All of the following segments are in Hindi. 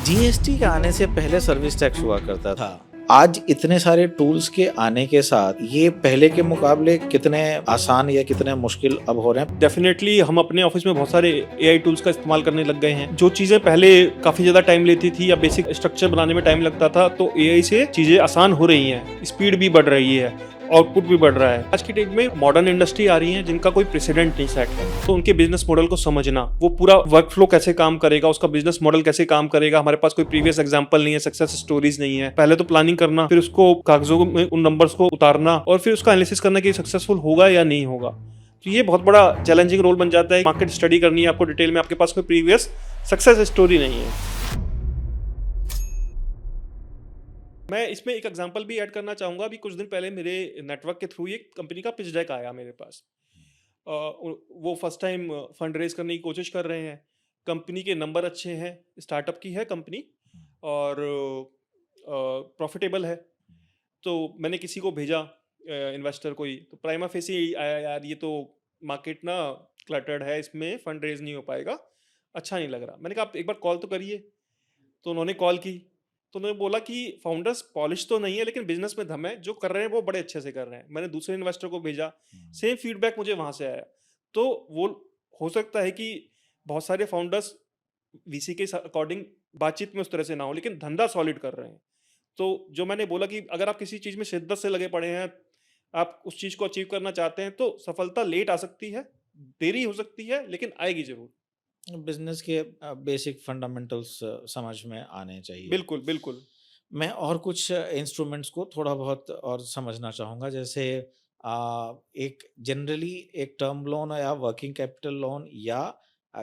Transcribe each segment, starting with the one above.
जीएसटी के आने से पहले सर्विस टैक्स हुआ करता था। आज इतने सारे टूल्स के आने के साथ ये पहले के मुकाबले कितने आसान या कितने मुश्किल अब हो रहे हैं? डेफिनेटली हम अपने ऑफिस में बहुत सारे एआई टूल्स का इस्तेमाल करने लग गए हैं। जो चीज़ें पहले काफ़ी ज़्यादा टाइम लेती थी या बेसिक स्ट्रक्चर बनाने में टाइम लगता था, तो एआई से चीज़ें आसान हो रही हैं, स्पीड भी बढ़ रही है, आउटपुट भी बढ़ रहा है। आज की डेट में मॉडर्न इंडस्ट्री आ रही है जिनका कोई प्रेसिडेंट नहीं सेट है, तो उनके बिजनेस मॉडल को समझना, वो पूरा वर्क फ्लो कैसे काम करेगा, उसका बिजनेस मॉडल कैसे काम करेगा। हमारे पास कोई प्रीवियस एग्जांपल नहीं है, सक्सेस स्टोरीज नहीं है। पहले तो प्लानिंग करना, फिर उसको कागजों में उन नंबर्स को उतारना और फिर उसका एनालिसिस करना कि सक्सेसफुल होगा या नहीं होगा। तो ये बहुत बड़ा चैलेंजिंग रोल बन जाता है। मार्केट स्टडी करनी है आपको डिटेल में, आपके पास कोई प्रीवियस सक्सेस स्टोरी नहीं है। मैं इसमें एक एग्जांपल भी ऐड करना चाहूँगा। अभी कुछ दिन पहले मेरे नेटवर्क के थ्रू एक कंपनी का पिच डेक आया मेरे पास। वो फर्स्ट टाइम फंड रेज करने की कोशिश कर रहे हैं। कंपनी के नंबर अच्छे हैं, स्टार्टअप की है कंपनी और प्रॉफिटेबल है। तो मैंने किसी को भेजा इन्वेस्टर को ही, तो प्राइमा फेसी आया यार ये तो मार्केट ना क्लटर्ड है, इसमें फंड रेज नहीं हो पाएगा, अच्छा नहीं लग रहा। मैंने कहा आप एक बार कॉल तो करिए। तो उन्होंने कॉल की, तो उन्होंने बोला कि फाउंडर्स पॉलिश तो नहीं है लेकिन बिजनेस में दम है, जो कर रहे हैं वो बड़े अच्छे से कर रहे हैं। मैंने दूसरे इन्वेस्टर को भेजा, सेम फीडबैक मुझे वहां से आया। तो वो हो सकता है कि बहुत सारे फाउंडर्स वीसी के अकॉर्डिंग बातचीत में उस तरह से ना हो, लेकिन धंधा सॉलिड कर रहे हैं। तो जो मैंने बोला कि अगर आप किसी चीज में शिद्दत से लगे पड़े हैं, आप उस चीज को अचीव करना चाहते हैं, तो सफलता लेट आ सकती है, देरी हो सकती है, लेकिन आएगी जरूर। बिजनेस के बेसिक फंडामेंटल्स समझ में आने चाहिए। बिल्कुल बिल्कुल। मैं और कुछ इंस्ट्रूमेंट्स को थोड़ा बहुत और समझना चाहूँगा, जैसे एक जनरली एक टर्म लोन या वर्किंग कैपिटल लोन या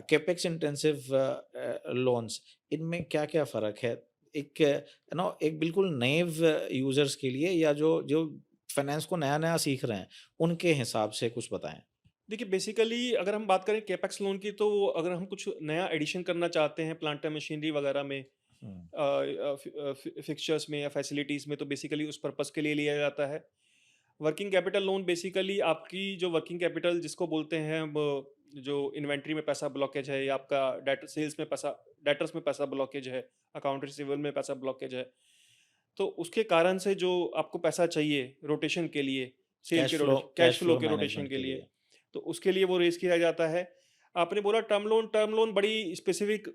कैपेक्स इंटेंसिव लोन्स, इनमें क्या-क्या फ़र्क है? एक एक बिल्कुल नए यूज़र्स के लिए या जो जो फाइनेंस को नया-नया सीख रहे हैं, उनके हिसाब से कुछ बताएँ? देखिए बेसिकली अगर हम बात करें कैपेक्स लोन की, तो अगर हम कुछ नया एडिशन करना चाहते हैं प्लांट एंड मशीनरी वगैरह में, हुँ। फिक्सचर्स में या फैसिलिटीज़ में, तो बेसिकली उस पर्पस के लिए लिया जाता है। वर्किंग कैपिटल लोन बेसिकली आपकी जो वर्किंग कैपिटल जिसको बोलते हैं, वो जो इन्वेंट्री में पैसा ब्लॉकेज है या आपका डेट सेल्स में पैसा, डेटर्स में पैसा ब्लॉकेज है, अकाउंट रिसीवेबल में पैसा ब्लॉकेज है, तो उसके कारण से जो आपको पैसा चाहिए रोटेशन के लिए, सेल के rotation, cash cash flow flow के रोटेशन मैनेजमेंट के के लिए, लिए। तो उसके लिए वो रेज किया जाता है। आपने बोला टर्म लोन बड़ी स्पेसिफिक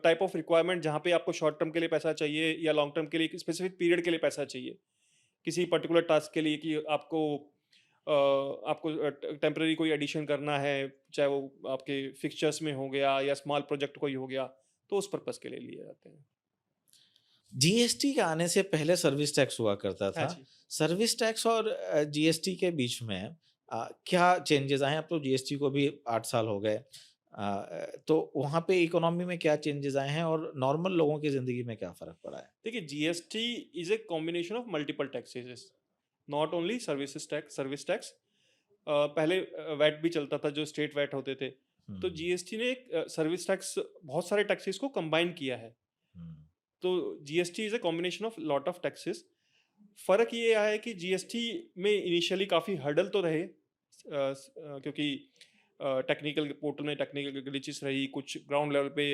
टाइप ऑफ रिक्वायरमेंट, जहाँ पे आपको शॉर्ट टर्म के लिए पैसा चाहिए या लॉन्ग टर्म के लिए स्पेसिफिक पीरियड के लिए पैसा चाहिए, किसी पर्टिकुलर टास्क के लिए कि आपको टेम्पररी कोई एडिशन करना है, चाहे वो आपके फिक्सचर्स में हो गया या स्मॉल प्रोजेक्ट कोई हो गया, तो उस पर्पस के लिए लिए जाते हैं। जीएसटी के आने से पहले सर्विस टैक्स हुआ करता हाँ था। जी। सर्विस टैक्स और जीएसटी के बीच में क्या चेंजेज़ आए हैं? अब तो जीएसटी को भी 8 साल हो गए। तो वहाँ पे इकोनॉमी में क्या चेंजेज़ आए हैं और नॉर्मल लोगों की ज़िंदगी में क्या फ़र्क पड़ा है? देखिए GST is a combination of multiple taxes, not only service tax. पहले वैट भी चलता था, जो स्टेट वैट होते थे। तो हुँ, जीएसटी ने एक सर्विस टैक्स, बहुत सारे टैक्सेस को कंबाइन किया है। हुँ, तो GST is a combination of lot of taxes. फर्क ये आया है कि जीएसटी में इनिशियली काफ़ी हर्डल तो रहे, क्योंकि टेक्निकल पोर्टल में टेक्निकल ग्लिचेस रही, कुछ ग्राउंड लेवल पे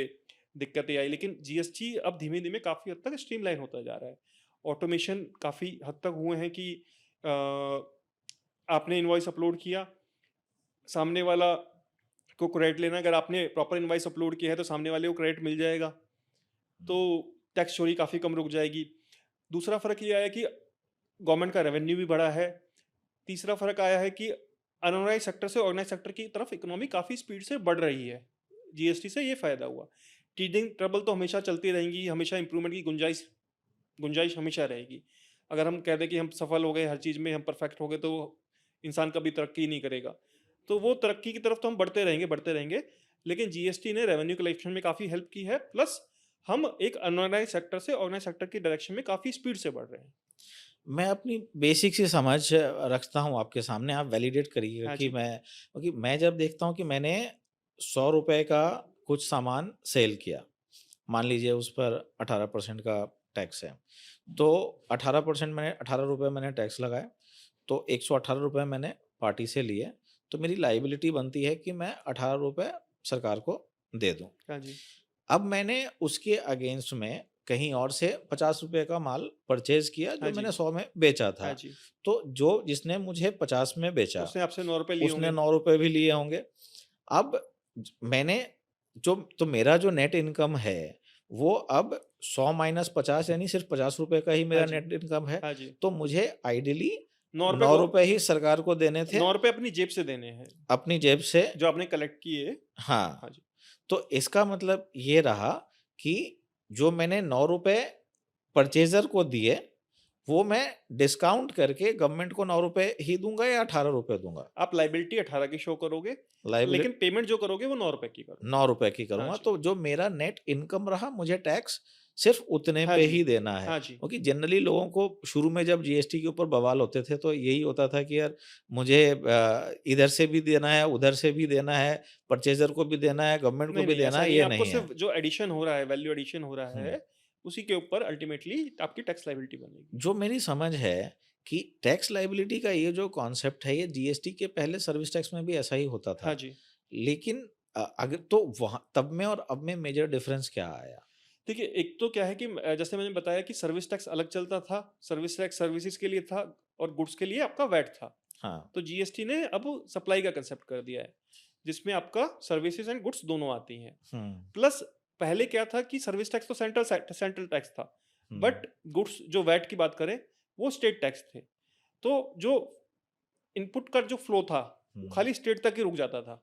दिक्कतें आई, लेकिन जीएसटी अब धीमे धीमे काफ़ी हद तक स्ट्रीमलाइन होता जा रहा है। ऑटोमेशन काफ़ी हद तक हुए हैं कि अ, आपने इनवॉइस अपलोड किया, सामने वाला को क्रेडिट लेना, अगर आपने प्रॉपर इनवॉइस अपलोड किया है तो सामने वाले को क्रेडिट मिल जाएगा। तो टैक्स चोरी काफ़ी कम रुक जाएगी। दूसरा फ़र्क ये आया कि गवर्नमेंट का रेवेन्यू भी बढ़ा है। तीसरा फ़र्क आया है कि अनऑर्गेनाइज़ सेक्टर से ऑर्गेनाइज़ सेक्टर की तरफ इकोनॉमी काफ़ी स्पीड से बढ़ रही है। जीएसटी से ये फ़ायदा हुआ। टीडिंग ट्रबल तो हमेशा चलती रहेंगी, हमेशा इम्प्रूवमेंट की गुंजाइश गुंजाइश हमेशा रहेगी। अगर हम कह दें कि हम सफल हो गए हर चीज़ में, हम परफेक्ट हो गए, तो इंसान कभी तरक्की नहीं करेगा। तो वो तरक्की की तरफ तो हम बढ़ते रहेंगे, लेकिन जीएसटी ने रेवेन्यू कलेक्शन में काफ़ी हेल्प की है, प्लस हम एक अनऑर्गेनाइज़ सेक्टर से ऑर्गेनाइज़ सेक्टर की डायरेक्शन में काफ़ी स्पीड से बढ़ रहे हैं। मैं अपनी बेसिक सी समझ रखता हूँ आपके सामने, आप वैलिडेट करिएगा हाँ कि जी। मैं जब देखता हूँ कि मैंने ₹100 का कुछ सामान सेल किया, मान लीजिए उस पर 18% का टैक्स है। तो 18% मैंने ₹18 मैंने टैक्स लगाए, तो ₹118 मैंने पार्टी से लिए, तो मेरी लायबिलिटी बनती है कि मैं ₹18 सरकार को दे दूँ। हाँ जी। अब मैंने उसके अगेंस्ट में कहीं और से 50 रुपए का माल परचेज किया हाँ जो जी, मैंने 100 में बेचा था। हाँ जी। तो जो जिसने मुझे 50 में बेचा, उसने आपसे ₹9 लिए उसने होंगे। 9 रुपए भी लिए होंगे। अब मैंने जो तो मेरा जो नेट इनकम है वो अब 100 माइनस 50 यानी सिर्फ 50 रुपए का ही हाँ मेरा जी, नेट इनकम है। हाँ जी। तो मुझे आइडियली ₹9 9 वो रुपए ही सरकार को देने थे ₹9 अपनी जेब से देने हैं, अपनी जेब से। जो आपने कलेक्ट किए। हाँ, हाँ जी, तो इसका मतलब ये रहा कि जो मैंने 9 रुपए परचेज़र को दिए, वो मैं डिस्काउंट करके गवर्नमेंट को 9 रुपए ही दूँगा या 18 रुपए दूँगा? आप लायबिलिटी 18 की शो करोगे, लायबिलिटी लेकिन पेमेंट जो करोगे वो ₹9 की करोगे। 9 रुपए की हाँ करूँगा, जी, तो जो मेरा नेट इनकम रहा मुझे टैक्स सिर्फ़ उतने हाँ पे जी, ही देना है। हाँ जी। क्योंकि जनरली लोगों को शुरू में जब जीएसटी के ऊपर बवाल होते थे तो यही होता था कि यार मुझे इधर से भी देना है, उधर से भी देना है, परचेज़र को भी देना है, गवर्नमेंट को नहीं, भी नहीं, देना ऐसा है, नहीं है। ये आपको नहीं है। सिर्फ़ जो एडिशन हो रहा है, वैल्यू एडिशन हो रहा हुँ। है, उसी के ऊपर अल्टीमेटली आपकी टैक्स लायबिलिटी बनेगी। जो मेरी समझ है कि टैक्स लायबिलिटी का ये जो कॉन्सेप्ट है ये जीएसटी के पहले सर्विस टैक्स में भी ऐसा ही होता हाँ था। जी। लेकिन अगर तो वहाँ तब में और अब में मेजर डिफरेंस क्या आया? देखिए, एक तो क्या है कि जैसे मैंने बताया कि सर्विस टैक्स अलग चलता था, सर्विस टैक्स सर्विसेज़ के लिए था और गुड्स के लिए आपका वैट था। हाँ। तो जीएसटी ने अब सप्लाई का कांसेप्ट कर दिया है, जिसमें आपका सर्विसेज़ एंड गुड्स दोनों आती हैं। हुँ, प्लस पहले क्या था कि सर्विस टैक्स तो सेंट्रल टैक्स था, हुँ, बट गुड्स जो वैट की बात करें, वो स्टेट टैक्स थे। तो जो इनपुट का जो फ्लो था, वो हुँ। खाली स्टेट तक ही रुक जाता था।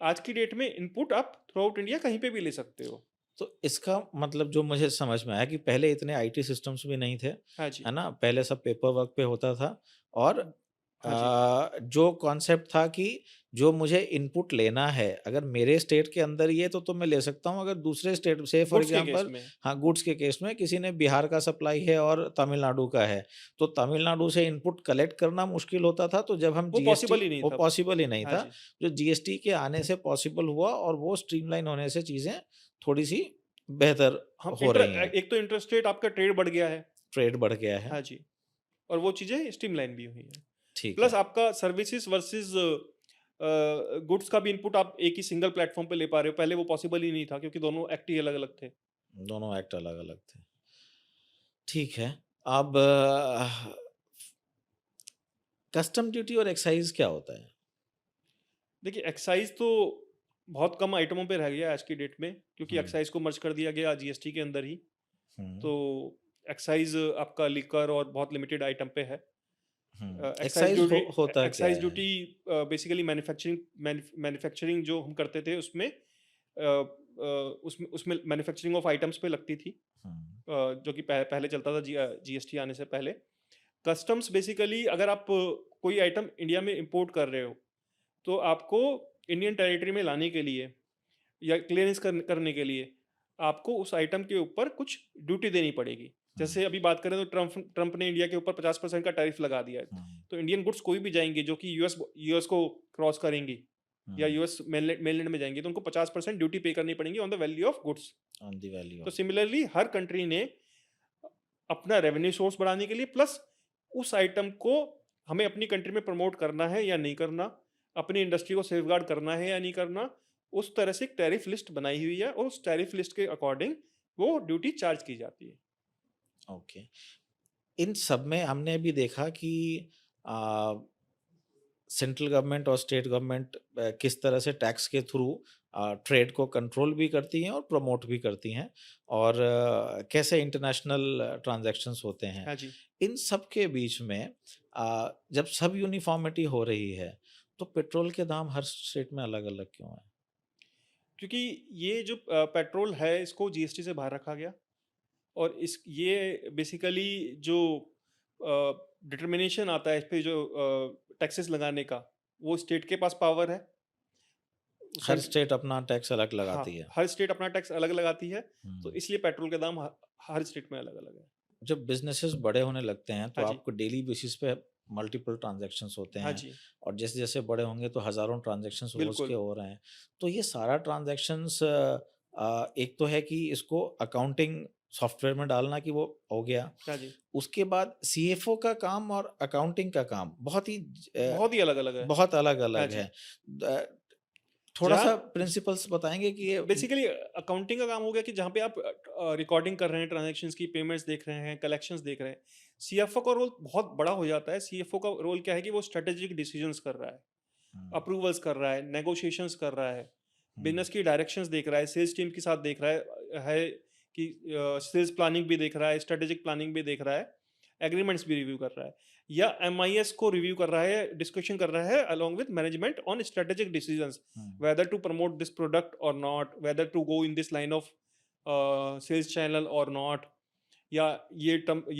आज की डेट में इनपुट आप थ्रू आउट इंडिया कहीं पे भी ले सकते हो। तो इसका मतलब जो मुझे समझ में आया कि पहले इतने आईटी सिस्टम्स भी नहीं थे, हाँ जी। है ना? पहले सब पेपर वर्क पे होता था और हाँ जी। जो कॉन्सेप्ट था कि जो मुझे इनपुट लेना है, अगर मेरे स्टेट के अंदर ही है तो मैं ले सकता हूँ, अगर दूसरे स्टेट से फॉर गुड्स के केस एग्ज़ाम्पल में। हाँ, गुड्स के केस में किसी ने बिहार का सप्लाई है और तमिलनाडु का है, तो तमिलनाडु से इनपुट कलेक्ट करना मुश्किल होता था, तो जब हम वो जीएसटी पॉसिबल ही नहीं वो था। पॉसिबल ही नहीं हाँ था। जी। जो जीएसटी के आने से पॉसिबल हुआ और वो स्ट्रीमलाइन होने से चीज़ें थोड़ी-सी बेहतर हम हो रही हैं, एक तो इंटरस्टेट आपका ट्रेड बढ़ गया है। ट्रेड बढ़ गया है। हाँ जी। और वो चीज़ें स्ट्रीमलाइन भी हुई हैं। ठीक प्लस है, आपका सर्विसेज़ वर्सेज़ गुड्स का भी इनपुट आप एक ही सिंगल प्लेटफ़ॉर्म पे ले पा रहे हो। पहले वो पॉसिबल ही नहीं था क्योंकि दोनों एक्ट ही अलग-अलग थे। दोनों एक्ट अलग-अलग थे। ठीक है, अब कस्टम ड्यूटी और एक्साइज़ क्या होता है? देखिए, एक्साइज़ तो बहुत कम आइटमों पे रह गया है आज की डेट में, क्योंकि हुँ, एक्साइज़ को मर्ज कर दिया गया जीएसटी के अंदर ही। हुँ, तो एक्साइज़ आपका लिकर और बहुत लिमिटेड आइटम पे है। हुँ। एक्साइज़ ड्यूटी होता क्या एक्साइज़ है? ड्यूटी बेसिकली मैन्युफैक्चरिंग जो हम करते थे उसमें उसमें उसमें मैन्युफैक्चरिंग ऑफ आइटम्स पे लगती थी, हुँ, जो कि पहले चलता था जीएसटी आने से पहले। कस्टम्स बेसिकली अगर आप कोई आइटम इंडिया में इंपोर्ट कर रहे हो, तो आपको इंडियन टेरिटरी में लाने के लिए या क्लियरेंस करने के लिए आपको उस आइटम के ऊपर कुछ ड्यूटी देनी पड़ेगी। हुँ, जैसे अभी बात करें तो ट्रम्प ने इंडिया के ऊपर 50% का टैरिफ लगा दिया है। हुँ, तो इंडियन गुड्स कोई भी जाएँगे जो कि यूएस को क्रॉस करेंगी या हुँ। यूएस मेनलैंड में जाएँगे, तो उनको 50% ड्यूटी पे करनी पड़ेगी on the value of goods. On the value तो ऑफ सिमिलरली हर कंट्री ने अपना रेवेन्यू सोर्स बढ़ाने के लिए प्लस उस आइटम को हमें अपनी कंट्री में प्रमोट करना है या नहीं करना, अपनी इंडस्ट्री को सेफगार्ड करना है या नहीं करना, उस तरह से एक टैरिफ लिस्ट बनाई हुई है और उस टैरिफ लिस्ट के अकॉर्डिंग वो ड्यूटी चार्ज की जाती है। ओके। इन सब में हमने अभी देखा कि अ, सेंट्रल गवर्नमेंट और स्टेट गवर्नमेंट किस तरह से टैक्स के थ्रू ट्रेड को कंट्रोल भी करती हैं और प्रमोट भी करती हैं और कैसे इंटरनेशनल ट्रांजैक्शंस होते हैं। हाँ जी। इन सब के बीच में जब सब यूनिफॉर्मिटी हो रही है, तो पेट्रोल के दाम हर स्टेट में अलग-अलग क्यों हैं? क्योंकि ये जो पेट्रोल है इसको जीएसटी से बाहर रखा गया और इस ये बेसिकली जो डिटर्मिनेशन आता है इस पे जो टैक्सेस लगाने का, वो स्टेट के पास पावर है। हर सेंट स्टेट अपना टैक्स अलग हाँ, लगाती है। हर स्टेट अपना टैक्स अलग लगाती है, तो हुँ। इसलिए पेट्रोल के दाम हर स्टेट में अलग-अलग है। जब बिज़नेसेस बड़े होने लगते हैं, तो हाँ जी, आपको डेली बेसिस पे मल्टीपल ट्रांज़ैक्शंस होते हाँ हैं जी, और जैसे-जैसे बड़े होंगे तो हज़ारों ट्रांज़ैक्शंस रोज़ के बिल्कुल। हो रहे हैं। तो ये सारा ट्रांज़ैक्शंस एक तो है कि इसको अकाउंटिंग सॉफ्टवेयर में डालना कि वो हो गया। हाँ जी, उसके बाद सीएफओ का काम और अकाउंटिंग का काम बहुत ही बहुत ही अलग-अलग है। बहुत हाँ अलग-अलग जी, है। द थोड़ा-सा जहाँ प्रिंसिपल्स बताएँगे कि ये बेसिकली अकाउंटिंग का काम हो गया कि जहाँ पे आप रिकॉर्डिंग कर रहे हैं, ट्रांजैक्शंस की पेमेंट्स देख रहे हैं, कलेक्शंस देख रहे हैं। सीएफओ का रोल बहुत बड़ा हो जाता है। सीएफओ का रोल क्या है कि वो स्ट्रेटेजिक डिसीजंस कर रहा है, हुँ, अप्रूवल्स कर रहा है, नेगोशिएशंस कर रहा है, हुँ, बिज़नेस की डायरेक्शंस देख रहा है, सेल्स टीम के साथ देख रहा है कि सेल्स प्लानिंग भी देख रहा है, स्ट्रेटेजिक प्लानिंग भी देख रहा है, एग्रीमेंट्स भी रिव्यू कर रहा है, या एमआईएस को रिव्यू कर रहा है, डिस्कशन कर रहा है along with management on strategic decisions, hmm, whether to promote this product or not, whether to go in this line of sales channel or not, या ये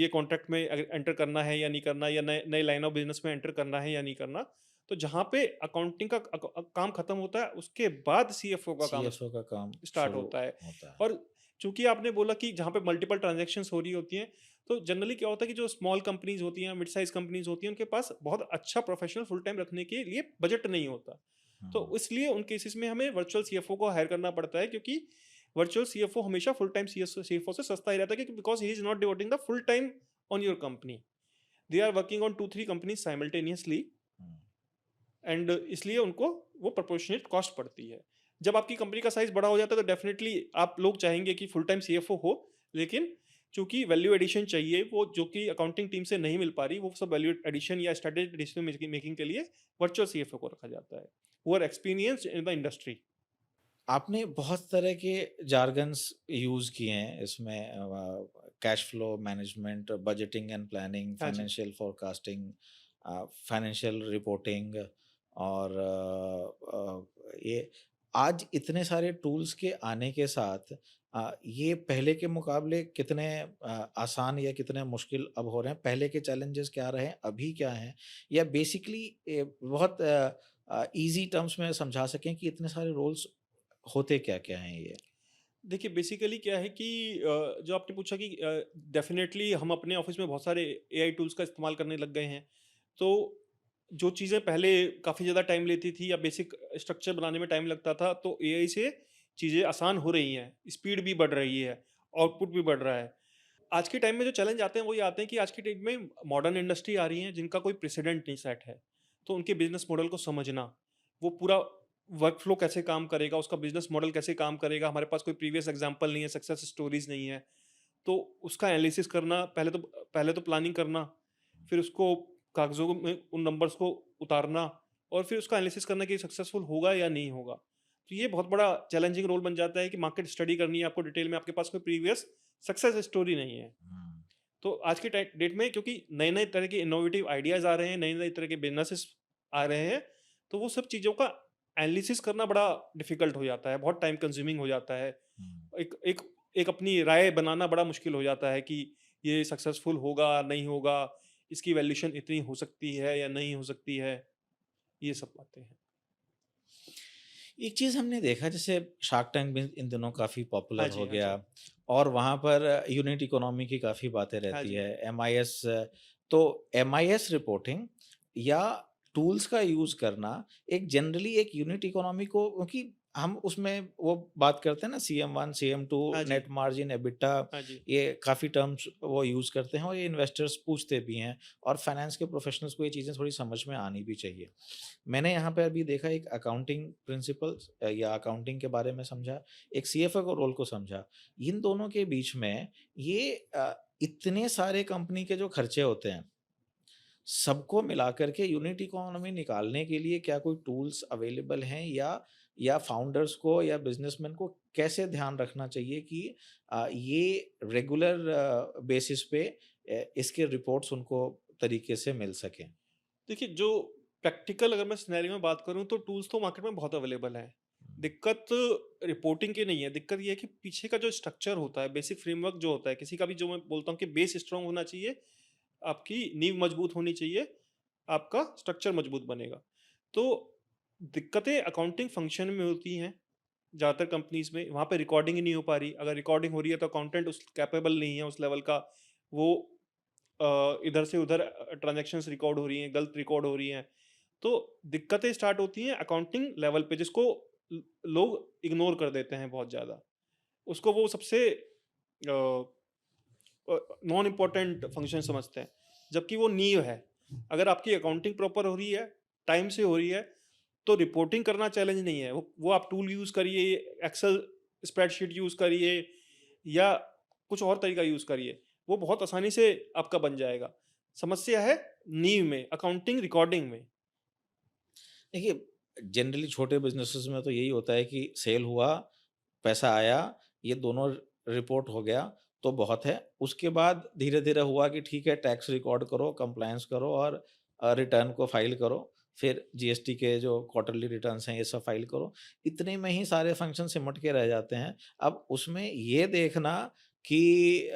कॉन्ट्रैक्ट में एंटर करना है या नहीं करना, या नए नए लाइन ऑफ बिजनेस में एंटर करना है या नहीं करना। तो जहाँ पे अकाउंटिंग का काम खत्म होता है, उसके बाद सीएफओ का काम सीएफओ का काम स्टार्ट शुरू होता है। होता है। और चूंकि आपने बोला कि जहाँ पे मल्टीपल ट्रांजेक्शन्स हो रही होती हैं, तो जनरली क्या होता है कि जो स्मॉल कंपनीज होती हैं, मिड साइज कंपनीज होती हैं, उनके पास बहुत अच्छा प्रोफेशनल फुल टाइम रखने के लिए बजट नहीं होता। तो हुँ, इसलिए उन केसेस में हमें वर्चुअल सीएफओ को हायर करना पड़ता है, क्योंकि वर्चुअल सीएफओ हमेशा फुल टाइम सीएफओ से सस्ता ही रहता है, क्योंकि because he is not devoting the full time on your company. They are working on 2-3 companies simultaneously, hmm, and इसलिए उनको वो प्रोपोर्शनेट कॉस्ट पड़ती है। जब आपकी कंपनी का साइज बड़ा हो जाता है, तो डेफिनेटली आप लोग चाहेंगे कि फुल टाइम सीएफओ हो, लेकिन चूंकि वैल्यू एडिशन चाहिए, वो जो कि अकाउंटिंग टीम से नहीं मिल पा रही, वो सब वैल्यू एडिशन या स्ट्रेटेजिक डिसीजन मेकिंग के लिए वर्चुअल सीएफओ को रखा जाता है, वो are experience in the industry. आपने बहुत तरह के जार्गन्स यूज़ किए हैं इसमें cash flow management, budgeting and planning, हाँ जी। फाइनेंशियल फोरकास्टिंग, फाइनेंशियल रिपोर्टिंग और ये आज इतने सारे टूल्स के आने के साथ ये पहले के मुकाबले कितने आसान या कितने मुश्किल अब हो रहे हैं? पहले के चैलेंजेस क्या रहे, अभी क्या हैं? या बेसिकली बहुत ईज़ी टर्म्स में समझा सकें कि इतने सारे रोल्स होते क्या-क्या हैं ये? देखिए बेसिकली क्या है कि जो आपने पूछा कि डेफिनेटली हम अपने ऑफिस में बहुत सारे एआई टूल्स का इस्तेमाल करने लग गए हैं। तो जो चीज़ें पहले काफ़ी ज़्यादा टाइम लेती थी या बेसिक स्ट्रक्चर बनाने में टाइम लगता था, तो एआई से चीज़ें आसान हो रही हैं, स्पीड भी बढ़ रही है, आउटपुट भी बढ़ रहा है। आज के टाइम में जो चैलेंज आते हैं वो ये आते हैं कि आज के टाइम में मॉडर्न इंडस्ट्री आ रही है जिनका कोई प्रेसिडेंट नहीं सेट है। तो उनके बिजनेस मॉडल को समझना, वो पूरा वर्क फ्लो कैसे काम करेगा, उसका बिजनेस मॉडल कैसे काम करेगा, हमारे पास कोई प्रीवियस एग्जांपल नहीं है, सक्सेस स्टोरीज नहीं है। तो उसका एनालिसिस करना, पहले तो प्लानिंग करना, फिर उसको कागज़ों में उन नंबर्स को उतारना, और फिर उसका एनालिसिस करना कि सक्सेसफुल होगा या नहीं होगा। तो ये बहुत बड़ा चैलेंजिंग रोल बन जाता है कि मार्केट स्टडी करनी है आपको डिटेल में, आपके पास कोई प्रीवियस सक्सेस स्टोरी नहीं है। हुँ, तो आज के डेट में क्योंकि नए-नए तरह के इनोवेटिव आइडियाज़ आ रहे हैं, नए-नए तरह के बिज़नेसेस आ रहे हैं, तो वो सब चीज़ों का एनालिसिस करना बड़ा डिफ़िकल्ट हो जाता है, बहुत टाइम कंज्यूमिंग हो जाता है। हुँ। एक एक एक अपनी राय बनाना बड़ा मुश्किल हो जाता है कि ये सक्सेसफुल होगा, नहीं होगा, इसकी वैल्यूएशन इतनी हो सकती है या नहीं हो सकती है, ये सब बातें हैं। एक चीज़ हमने देखा जैसे शार्क टैंक भी इन दिनों काफ़ी हाँ पॉपुलर जी, हो हाँ गया जी। और वहाँ पर यूनिट इकोनॉमी की काफ़ी बातें हाँ रहती जी। है। एमआईएस तो एमआईएस रिपोर्टिंग या टूल्स का यूज़ करना एक जनरली एक यूनिट इकोनॉमी को क्योंकि हम उसमें वो बात करते हैं ना सीएम1, सीएम2, हाँ जी। नेट मार्जिन, एबिटा हाँ जी। ये काफ़ी टर्म्स वो यूज़ करते हैं और ये इन्वेस्टर्स पूछते भी हैं और फाइनेंस के प्रोफेशनल्स को ये चीज़ें थोड़ी समझ में आनी भी चाहिए। मैंने यहाँ पे अभी देखा एक अकाउंटिंग प्रिंसिपल्स या अकाउंटिंग के बारे में समझा, एक सीएफओ के रोल को समझा। इन दोनों के बीच में ये इतने सारे कंपनी के जो खर्चे होते हैं, सबको मिलाकर के यूनिट इकोनॉमी निकालने के लिए क्या कोई टूल्स अवेलेबल हैं या फाउंडर्स को या बिज़नेसमैन को कैसे ध्यान रखना चाहिए कि ये रेगुलर बेसिस पे इसके रिपोर्ट्स उनको तरीके से मिल सकें? देखिए, जो प्रैक्टिकल अगर मैं सिनेरियो में बात करूँ, तो टूल्स तो मार्केट में बहुत अवेलेबल हैं। दिक्कत रिपोर्टिंग की नहीं है, दिक्कत ये है कि पीछे का जो स्ट्रक्चर होता है, बेसिक फ्रेमवर्क जो होता है, किसी का भी जो मैं बोलता हूँ कि बेस स्ट्रॉन्ग होना चाहिए, आपकी नींव मजबूत होनी चाहिए, आपका स्ट्रक्चर मजबूत बनेगा। तो दिक्कतें अकाउंटिंग फंक्शन में होती हैं, ज़्यादातर कंपनीज़ में, वहाँ पे रिकॉर्डिंग ही नहीं हो पा रही। अगर रिकॉर्डिंग हो रही है तो अकाउंटेंट उस कैपेबल नहीं है उस लेवल का, वो इधर से उधर ट्रांज़ैक्शंस रिकॉर्ड हो रही हैं, गलत रिकॉर्ड हो रही हैं। तो दिक्कतें स्टार्ट होती हैं अकाउंटिंग लेवल पे, जिसको लोग इग्नोर कर देते हैं बहुत ज़्यादा। उसको वो सबसे नॉन इम्पोर्टेंट फंक्शन समझते हैं, जबकि वो नींव है। अगर आपकी अकाउंटिंग प्रॉपर हो रही है, टाइम से हो रही है, तो रिपोर्टिंग करना चैलेंज नहीं है, वो आप टूल यूज़ करिए, एक्सेल स्प्रेडशीट यूज़ करिए या कुछ और तरीका यूज़ करिए, वो बहुत आसानी से आपका बन जाएगा। समस्या है नींव में, अकाउंटिंग रिकॉर्डिंग में। देखिए, जनरली छोटे बिज़नेसेस में तो यही होता है कि सेल हुआ, पैसा आया, ये दोनों रिपोर्ट हो गया तो बहुत है। उसके बाद धीरे-धीरे हुआ कि ठीक है टैक्स रिकॉर्ड करो, कंप्लायंस करो और रिटर्न को फ़ाइल करो। फिर जीएसटी के जो क्वार्टरली रिटर्न्स हैं ये सब फ़ाइल करो। इतने में ही सारे फंक्शन सिमट के रह जाते हैं। अब उसमें ये देखना कि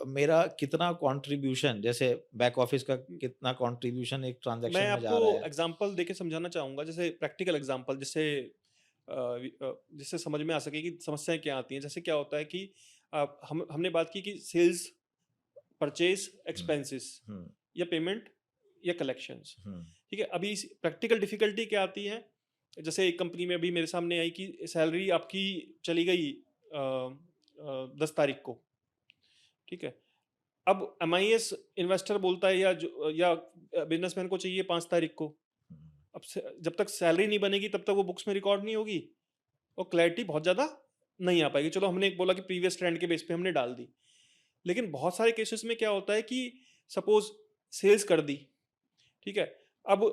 मेरा कितना कंट्रीब्यूशन जैसे बैक ऑफ़िस का कितना कंट्रीब्यूशन एक मैं ट्रांज़ैक्शन में आपको जा रहा है। एग्ज़ाम्पल देके समझाना चाहूँगा, जैसे प्रैक्टिकल एग्ज़ाम्पल जिससे समझ में आ सके कि समस्याएँ क्या आती हैं। जैसे क्या होता है कि हमने बात की कि सेल्स, परचेज़, हुँ, एक्सपेंसेस हुँ, या पेमेंट या कलेक्शंस, हुँ, ठीक है? अभी इस प्रैक्टिकल डिफ़िकल्टी क्या आती है? जैसे एक कंपनी में अभी मेरे सामने आई कि सैलरी आपकी चली गई 10 तारीख को, ठीक है? अब एमआईएस इन्वेस्टर बोलता है या बिज़नेसमैन को चाहिए 5 तारीख को। हुँ, अब से जब तक सैलरी नहीं बनेगी तब तक वो बुक्स में रिकॉर्ड नहीं होगी और क्लैरिटी बहुत ज़्यादा नहीं आ पाएगी। चलो हमने एक बोला कि प्रीवियस ट्रेंड के बेस पे हमने डाल दी। लेकिन बहुत सारे केसेस में क्या होता है कि सपोज़ सेल्स कर दी, ठीक है? अब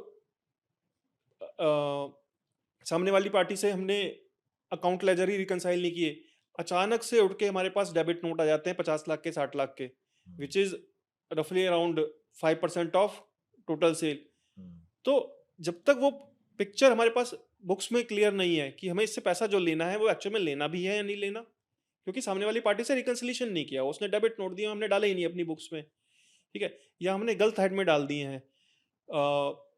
सामने वाली पार्टी से हमने अकाउंट लेजर ही रिकंसाइल नहीं किए। अचानक से उठ के हमारे पास डेबिट नोट आ जाते हैं 50 लाख के, 60 लाख के, हुँ, व्हिच इज़ रफली अराउंड 5% ऑफ टोटल सेल। हुँ, तो जब तक वो पिक्चर हमारे पास बुक्स में क्लियर नहीं है कि हमें इससे पैसा जो लेना है वो एक्चुअल में लेना भी है या नहीं लेना, क्योंकि सामने वाली पार्टी से रिकंसिलिएशन नहीं किया, उसने डेबिट नोट दिया, हमने डाले ही नहीं अपनी बुक्स में, ठीक है? या हमने गलत हेड में डाल दिए हैं,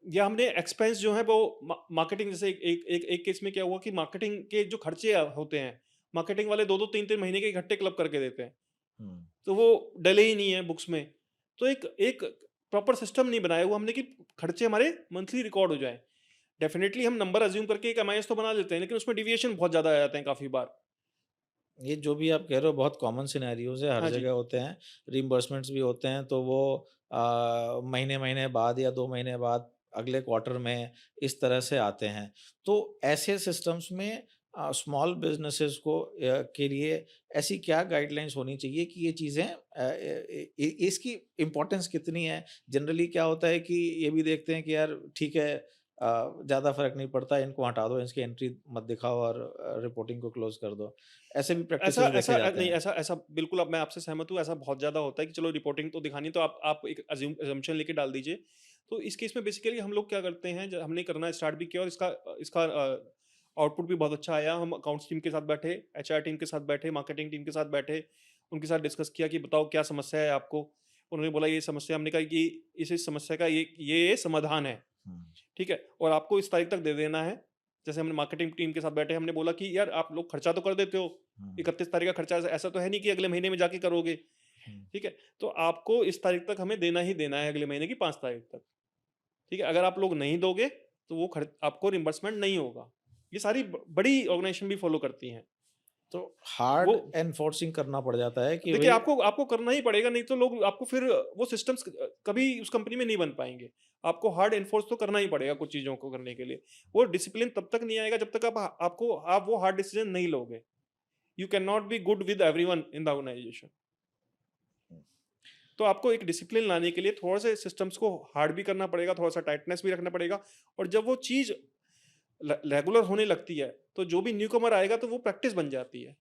या हमने एक्सपेंस जो है वो मार्केटिंग, जैसे एक केस में क्या हुआ कि मार्केटिंग के जो खर्चे होते हैं, मार्केटिंग वाले 2-2 3-3 महीने के इकट्ठे क्लब करके देते हैं, हुँ। तो वो डले ही नहीं है बुक्स में। तो एक एक प्रॉपर सिस्टम नहीं बनाया हुआ हमने कि खर्चे हमारे मंथली रिकॉर्ड हो जाएँ। डेफ़िनिटली हम नंबर अज़्यूम करके एक एमआईएस तो बना लेते हैं, लेकिन उसमें डेविएशन बहुत ज़्यादा आ जाते हैं काफ़ी बार। ये जो भी आप कह रहे हो बहुत कॉमन सिनेरियोज़ है, हर हाँ जी। जगह होते हैं। रिइंबर्समेंट्स भी होते हैं तो वो महीने-महीने बाद या 2 महीने बाद अगले क्वार्टर में इस तरह से आते हैं। तो ऐसे सिस्टम्स में स्मॉल बिज़नेसेस को के लिए ऐसी क्या गाइडलाइंस होनी चाहिए कि ये चीज़ें इसकी इम्पोर्टेंस कितनी है? जनरली क्या होता है कि ये भी देखते हैं कि यार ठीक है ज़्यादा फ़र्क नहीं पड़ता, इनको हटा दो, इसकी एंट्री मत दिखाओ और रिपोर्टिंग को क्लोज़ कर दो। ऐसे भी ऐसा प्रैक्टिसेज़ ऐसा देखे जाते नहीं, हैं। ऐसा ऐसा बिल्कुल, अब मैं आपसे सहमत हूँ, ऐसा बहुत ज़्यादा होता है कि चलो रिपोर्टिंग तो दिखानी, तो आप एक अज़म्पशन लेके डाल दीजिए। तो इस केस में बेसिकली हम लोग क्या करते हैं, ज हमने करना स्टार्ट भी किया और इसका इसका आउटपुट भी बहुत अच्छा आया। हम अकाउंट्स टीम के साथ बैठे, एचआर टीम के साथ बैठे, मार्केटिंग टीम के साथ बैठे, उनके साथ डिस्कस किया कि बताओ क्या समस्या है आपको? उन्होंने बोला ये समस्या, हमने कहा कि इस समस्या का ये समाधान है। हुँ, ठीक है? और आपको इस तारीख तक दे देना है। जैसे हमने मार्केटिंग टीम के साथ बैठे, हमने बोला कि यार आप लोग खर्चा तो कर देते हो, हुँ, 31 तारीख का खर्चा ऐसा तो है नहीं कि अगले महीने में जाके करोगे, हुँ। ठीक है? तो आपको इस तारीख तक हमें देना ही देना है, अगले महीने की 5 तारीख तक, ठीक है? अगर आप लोग नहीं दोगे, तो वो खर्च आपको रिइंबर्समेंट नहीं होगा। ये सारी बड़ी ऑर्गनाइज़ेशन भी फॉलो करती हैं। तो वो हार्ड एनफोर्सिंग करना पड़ जाता है कि देखिए, भई आपको आपको करना ही पड़ेगा, नहीं तो लोग आपको फिर वो सिस्टम्स कभी उस कंपनी में नहीं बन पाएँगे। आपको हार्ड एनफोर्स तो करना ही पड़ेगा कुछ चीज़ों को करने के लिए। वो डिसिप्लिन तब तक नहीं आएगा जब तक आप वो हार्ड डिसीज़न नहीं लोगे। You can not be good with everyone in the organisation. तो आपको एक डिसिप्लिन लाने के लिए थोड़ा-सा सिस्टम्स को हार्ड भी करना पड़ेगा, थोड़ा-सा टाइटनेस भी रखना पड़ेगा, और जब वो चीज़ रेगुलर होने लगती है, तो जो भी न्यूकमर आएगा तो वो प्रैक्टिस बन जाती है।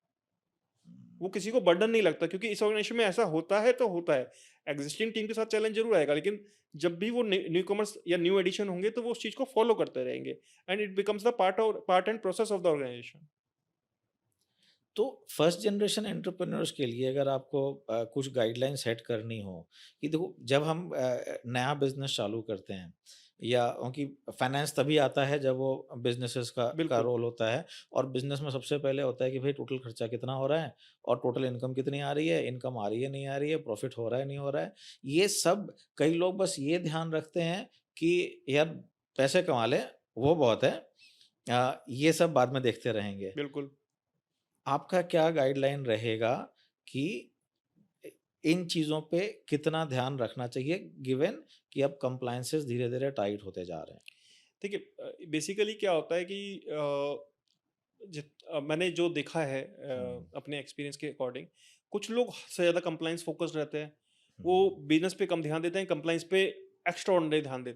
वो किसी को बर्डन नहीं लगता, क्योंकि इस ऑर्गेनाइजेशन में ऐसा होता है तो होता है। एग्जिस्टिंग टीम के साथ चैलेंज ज़रूर आएगा, लेकिन जब भी वो न्यूकमर्स या न्यू एडिशन होंगे तो वो उस चीज़ को फॉलो करते रहेंगे, and it becomes the part and process of the organization. तो फर्स्ट जनरेशन एंटरप्रेन्योर्स के लिए अगर आपको कुछ गाइडलाइन सेट करनी हो कि देखो जब हम नया बिजनेस चालू करते हैं या क्योंकि फाइनेंस तभी आता है जब वो बिजनेसेस का बिल्कुल। रोल होता है और बिजनेस में सबसे पहले होता है कि भाई टोटल खर्चा कितना हो रहा है और टोटल इनकम कितनी आ रही है, इनकम आ रही है नहीं आ रही है, प्रॉफिट हो रहा है नहीं हो रहा है। ये सब कई लोग बस ये ध्यान रखते हैं कि यार पैसे कमा लें वो बहुत है, ये सब बाद में देखते रहेंगे। बिल्कुल। आपका क्या गाइडलाइन रहेगा कि इ इन चीज़ों पे कितना ध्यान रखना चाहिए गिवन कि अब कंप्लायंसेस धीरे-धीरे टाइट होते जा रहे हैं? ठीक है, बेसिकली क्या होता है कि मैंने जो देखा है हुँ, अपने एक्सपीरियंस के अकॉर्डिंग, कुछ लोग से ज़्यादा कंप्लायंस फोकस्ड रहते हैं। वो हुँ, बिजनेस पे कम ध्यान देते हैं, कंप्लायंस पे एक्स्ट्रा ऑर्डिनरी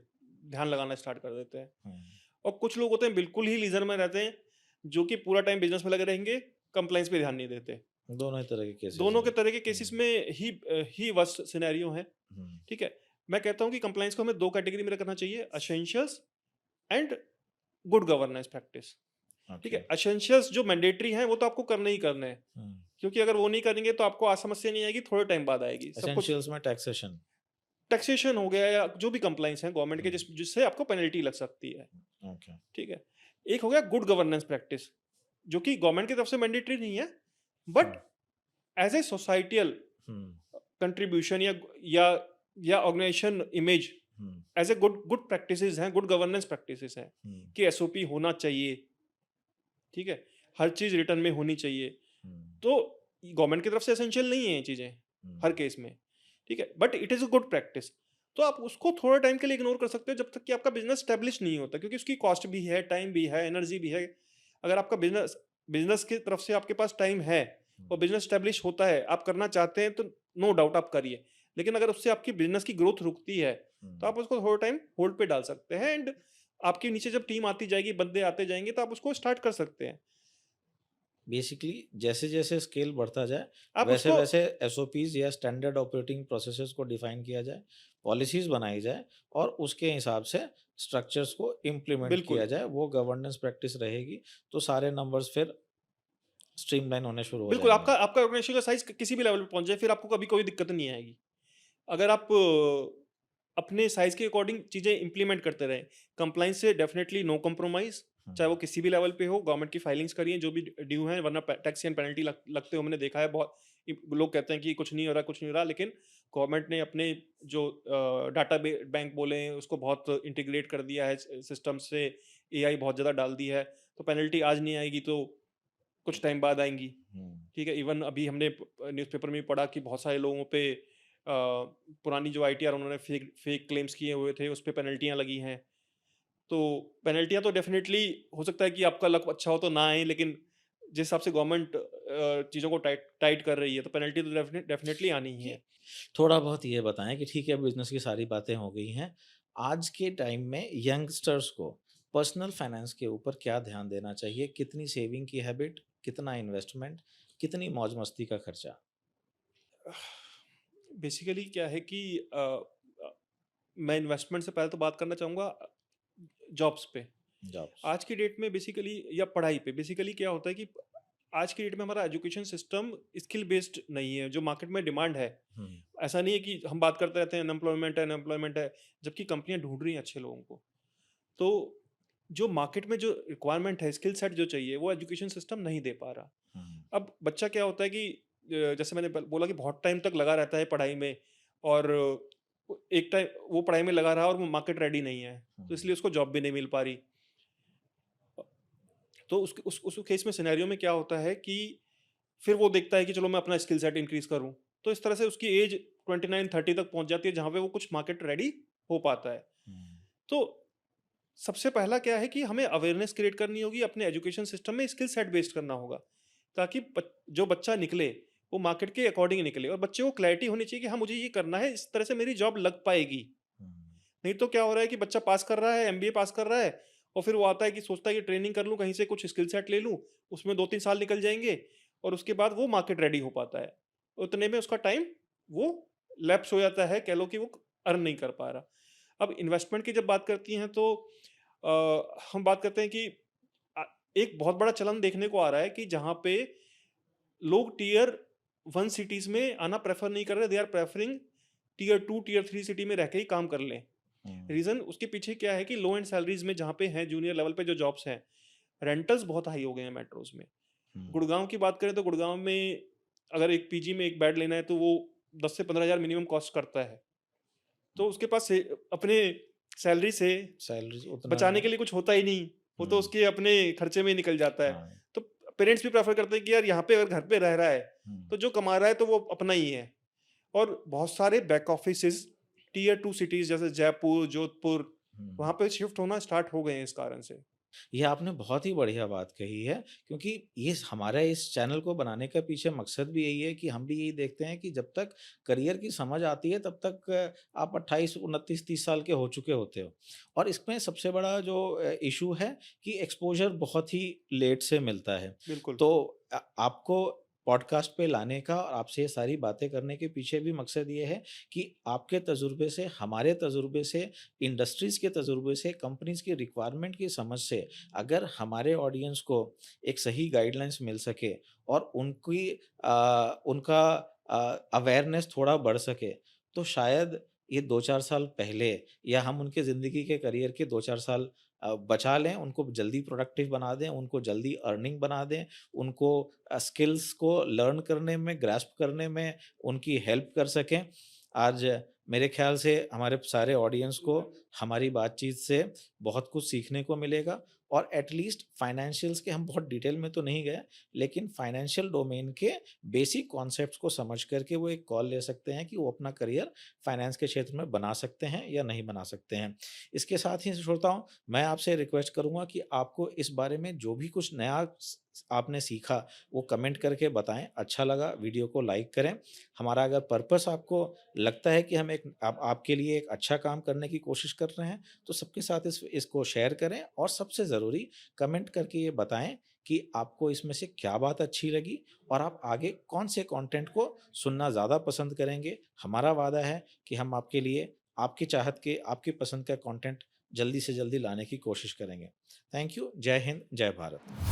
ध्यान लगाना स्टार्ट कर देते हैं। हुँ। और कुछ लोग होते हैं बिल्कुल ही लीजर में रहते हैं, जो कि पूरा टाइम बिजनेस में लगे रहेंगे, कंप्लायंस पे ध्यान नहीं देते। दोनों ही तरह के केसेज़ दोनों के हैं। तरह के केसेस हुँ, में ही वर्स्ट सिनेरियो है। हुँ, ठीक है, मैं कहता हूँ कि कंप्लायंस को हमें दो कैटेगरी में रखना चाहिए, essentials and good governance practice. ठीक ओके। है, एसेंशियल्स जो मैंडेटरी हैं वो तो आपको करने ही करने हैं, हुँ, क्योंकि अगर वो नहीं करेंगे तो आपको आज समस्या नहीं आएगी, थोड़े टाइम बाद आएगी। सब कुछ एसेंशियल्स में टैक्सेशन। टैक्सेशन हो गया या जो भी कंप्लाइंस है गवर्नमेंट के, हुँ, जिससे आपको पेनल्टी लग सकती है। ओके। ठीक है, एक हो गया गुड गवर्नेंस प्रैक्टिस, जो कि गवर्नमेंट की तरफ से मैंडेटरी नहीं है, हुँ, but as a societal hmm, contribution या या organisation image, hmm, as a good good practices हैं, गुड गवर्नेंस प्रैक्टिसेस हैं हुँ, कि एसओपी होना चाहिए। ठीक है, हर चीज रिटर्न में होनी चाहिए। हुँ, तो गवर्नमेंट की तरफ से एसेंशियल नहीं है ये चीजें हुँ। हर केस में। ठीक है, but it is a good practice. तो आप उसको थोड़ा टाइम के लिए इग्नोर कर सकते हो जब तक कि आपका बिजनेस स्टेब्लिश नहीं होता, क्योंकि उसकी कॉस्ट भी है, टाइम भी है, एनर्जी भी है। अगर आपका बिजनेस बिजनेस की तरफ से आपके पास टाइम है हुँ, और बिजनेस स्टेब्लिश होता है, आप करना चाहते हैं, तो नो डाउट आप करिए। लेकिन अगर उससे आपकी बिजनेस की ग्रोथ रुकती है, तो हुँ। आप उसको थोड़ा टाइम होल्ड पे डाल सकते हैं, एंड आपके नीचे जब टीम आती जाएगी, बंदे आते जाएंगे, तो आप उसको स्टार्ट कर सकते हैं। बेसिकली जैसे-जैसे स्केल बढ़ता जाए, आप उसको वैसे-वैसे एसओपीज़ या स्टैंडर्ड ऑपरेटिंग प्रोसेसेस को डिफाइन किया जाए, पॉलिसीज़ बनाई जाए और उसके हिसाब से स्ट्रक्चर्स को इम्प्लीमेंट किया बिल्कुल, जाए, वो गवर्नेंस प्रैक्टिस रहेगी, तो सारे नंबर्स फिर स्ट्रीमलाइन होने शुरू हो बिल्कुल, जाएँगे। आपका आपका ऑर्गेनाइजेशन का साइज़ किसी भी लेवल पे पहुँच जाए, फिर आपको कभी कोई दिक्कत नहीं आएगी। अगर आप अपने साइज़ के अकॉर्डिंग चीज़ें इम्प्लीमेंट करते रहें, कंप्लायंस से डेफिनिटली नो कॉम्प्रोमाइज़, हुँ, चाहे वो किसी भी लेवल पे हो, गवर्नमेंट की फाइलिंग्स करिए जो भी ड्यू हैं, वरना टैक्स एंड पेनल्टी लगते हुए हमने देखा है बहुत। लोग कहते हैं कि कुछ नहीं हो रहा, कुछ नहीं हो रहा, लेकिन गवर्नमेंट ने अपने जो डाटा बैंक बोले उसको बहुत इंटीग्रेट कर दिया है सिस्टम से, एआई बहुत ज़्यादा डाल दी है, तो पेनल्टी आज नहीं आएगी तो कुछ टाइम बाद आएंगी। हुँ, ठीक है, इवन अभी हमने न्यूज़पेपर में भी पढ़ा कि बहुत सारे लोगों पे पुरानी जो आईटीआर उन्होंने फेक फेक क्लेम्स किए हुए थे, उस पे पेनल्टियाँ लगी हैं। तो पेनल्टियाँ तो डेफ़िनेटली हो सकता है कि आपका लक अच्छा हो तो ना आए, लेकिन जिस हिसाब से गवर्नमेंट चीज़ों को टाइट टाइट कर रही है, तो पेनल्टी तो डेफ़िनेटली आनी ही कि है। थोड़ा बहुत ये बताएँ कि ठीक है, बिज़नेस की सारी बातें हो गई हैं। आज के टाइम में यंगस्टर्स को पर्सनल फाइनेंस के ऊपर क्या ध्यान देना चाहिए? कितनी सेविंग की हैबिट, कितना इन्वेस्टमेंट, कितनी मौज-मस्ती का खर्चा? बेसिकली क्या है कि अ, मैं इन्वेस्टमेंट से पहले तो बात करना चाहूँगा जॉब्स पे। जॉब्स। आज की डेट में बेसिकली या पढ़ाई पे बेसिकली क्या होता है कि आज की डेट में हमारा एजुकेशन सिस्टम स्किल बेस्ड नहीं है, जो मार्केट में डिमांड है। हुँ, ऐसा नहीं है कि हम बात करते रहते हैं अनएम्प्लॉयमेंट है, जबकि कंपनियां ढूंढ रही हैं अच्छे लोगों को। तो जो मार्केट में जो रिक्वायरमेंट है, स्किल सेट जो चाहिए, वो एजुकेशन सिस्टम नहीं दे पा रहा। हुँ, अब बच्चा क्या होता है कि जैसे मैंने बोला कि बहुत टाइम तक लगा रहता है पढ़ाई में, और एक टाइम वो पढ़ाई में लगा रहा और वो मार्केट रेडी नहीं है, तो हुँ, इसलिए उसको जॉब भी नहीं मिल पा रही। तो उस केस में सिनेरियो में क्या होता है कि फिर वो देखता है कि चलो मैं अपना स्किल सेट इंक्रीज करूं, तो इस तरह से उसकी एज 29-30 तक पहुंच जाती है, जहां पे वो कुछ मार्केट रेडी हो पाता है। हुँ, तो सबसे पहला क्या है कि हमें अवेयरनेस क्रिएट करनी होगी, अपने एजुकेशन सिस्टम में स्किल सेट बेस्ड करना होगा, ताकि जो बच्चा निकले वो मार्केट के अकॉर्डिंग निकले, और बच्चे को क्लैरिटी होनी चाहिए कि हाँ मुझे ये करना है, इस तरह से मेरी जॉब लग पाएगी। हुँ, नहीं तो क्या हो रहा है कि बच्चा पास कर रहा है, एमबीए पास कर रहा है, और फिर वो आता है कि सोचता है कि ट्रेनिंग कर लूँ कहीं से, कुछ स्किल सेट ले लूँ, उसमें 2-3 साल निकल जाएँगे, और उसके बाद वो मार्केट रेडी हो पाता है। उतने में उसका टाइम वो लैप्स हो जाता है, कह लो कि वो अर्न नहीं कर पा रहा। अब इन्वेस्टमेंट की जब बात करती हैं तो हम बात करते हैं कि अ, एक बहुत बड़ा चलन देखने को आ रहा है कि जहाँ पे लोग टियर 1 सिटीज़ में आना प्रेफ़र नहीं कर रहे, they are preferring tier 2, tier 3 city में रह के ही काम कर लें। हुँ, रीज़न उसके पीछे क्या है कि लो एंड सैलरीज़ में जहाँ पे हैं, जूनियर लेवल पे जो जॉब्स हैं, रेंटल्स बहुत हाई हो गए हैं मेट्रोज़ में। हुँ, गुड़गाँव की बात करें तो गुड़गाँव में अगर एक पीजी में एक बेड लेना है तो वो 10 से 15,000 मिनिमम कॉस्ट करता है। तो उसके पास से अपने सैलरी से सैलरीज़ उतना बचाने के लिए कुछ होता ही नहीं, वो तो हुँ, उसके अपने खर्चे में ही निकल जाता है। हाँ, तो पेरेंट्स भी प्रेफ़र करते हैं कि यार यहाँ पे अगर घर पे रह रहा है, हुँ, तो जो कमा रहा है तो वो अपना ही है। और बहुत सारे बैक ऑफिसेज़ टियर 2 सिटीज़ जैसे जयपुर, जोधपुर, हुँ। वहाँ पे शिफ्ट होना स्टार्ट हो गए हैं इस कारण से। ये आपने बहुत ही बढ़िया बात कही है, क्योंकि ये हमारा इस चैनल को बनाने का पीछे मकसद भी यही है कि हम भी यही देखते हैं कि जब तक करियर की समझ आती है तब तक आप 28, 29, 30 साल के हो चुके होते हो। और इसमें सबसे बड़ा जो इश्यू है कि एक्सपोज़र बहुत ही लेट से मिलता है। बिल्कुल, तो आपको पॉडकास्ट पे लाने का और आपसे ये सारी बातें करने के पीछे भी मकसद ये है कि आपके तजुर्बे से, हमारे तजुर्बे से, इंडस्ट्रीज़ के तजुर्बे से, कंपनीज़ की रिक्वायरमेंट की समझ से अगर हमारे ऑडियंस को एक सही गाइडलाइंस मिल सके और उनका अवेयरनेस थोड़ा बढ़ सके, तो शायद ये 2-4 साल पहले या हम उनके ज़िंदगी के करियर के 2-4 साल बचा लें, उनको जल्दी प्रोडक्टिव बना दें, उनको जल्दी अर्निंग बना दें, उनको स्किल्स को लर्न करने में, ग्रैस्प करने में उनकी हेल्प कर सकें। आज मेरे ख़्याल से हमारे सारे ऑडियंस को हमारी बातचीत से बहुत कुछ सीखने को मिलेगा और एट लीस्ट फाइनेंशियल्स के हम बहुत डिटेल में तो नहीं गए, लेकिन फाइनेंशियल डोमेन के बेसिक कॉन्सेप्ट्स को समझ करके वो एक कॉल ले सकते हैं कि वो अपना करियर फाइनेंस के क्षेत्र में बना सकते हैं या नहीं बना सकते हैं। इसके साथ ही श्रोताओं, मैं आपसे रिक्वेस्ट करूँगा कि आपको इस बारे में जो भी कुछ नया आपने सीखा, वो कमेंट करके बताएँ। अच्छा लगा, वीडियो को लाइक करें। हमारा अगर पर्पस आपको लगता है कि हम एक आपके लिए एक अच्छा काम करने की कोशिश कर रहे हैं, तो सबके साथ इसको शेयर करें और सबसे ज़रूरी कमेंट करके ये बताएँ कि आपको इसमें से क्या बात अच्छी लगी और आप आगे कौन से कंटेंट को सुनना ज़्यादा पसंद करेंगे। हमारा वादा है कि हम आपके लिए आपकी चाहत के, आपकी पसंद का कंटेंट जल्दी से जल्दी लाने की कोशिश करेंगे। Thank you. जय हिंद, जय भारत।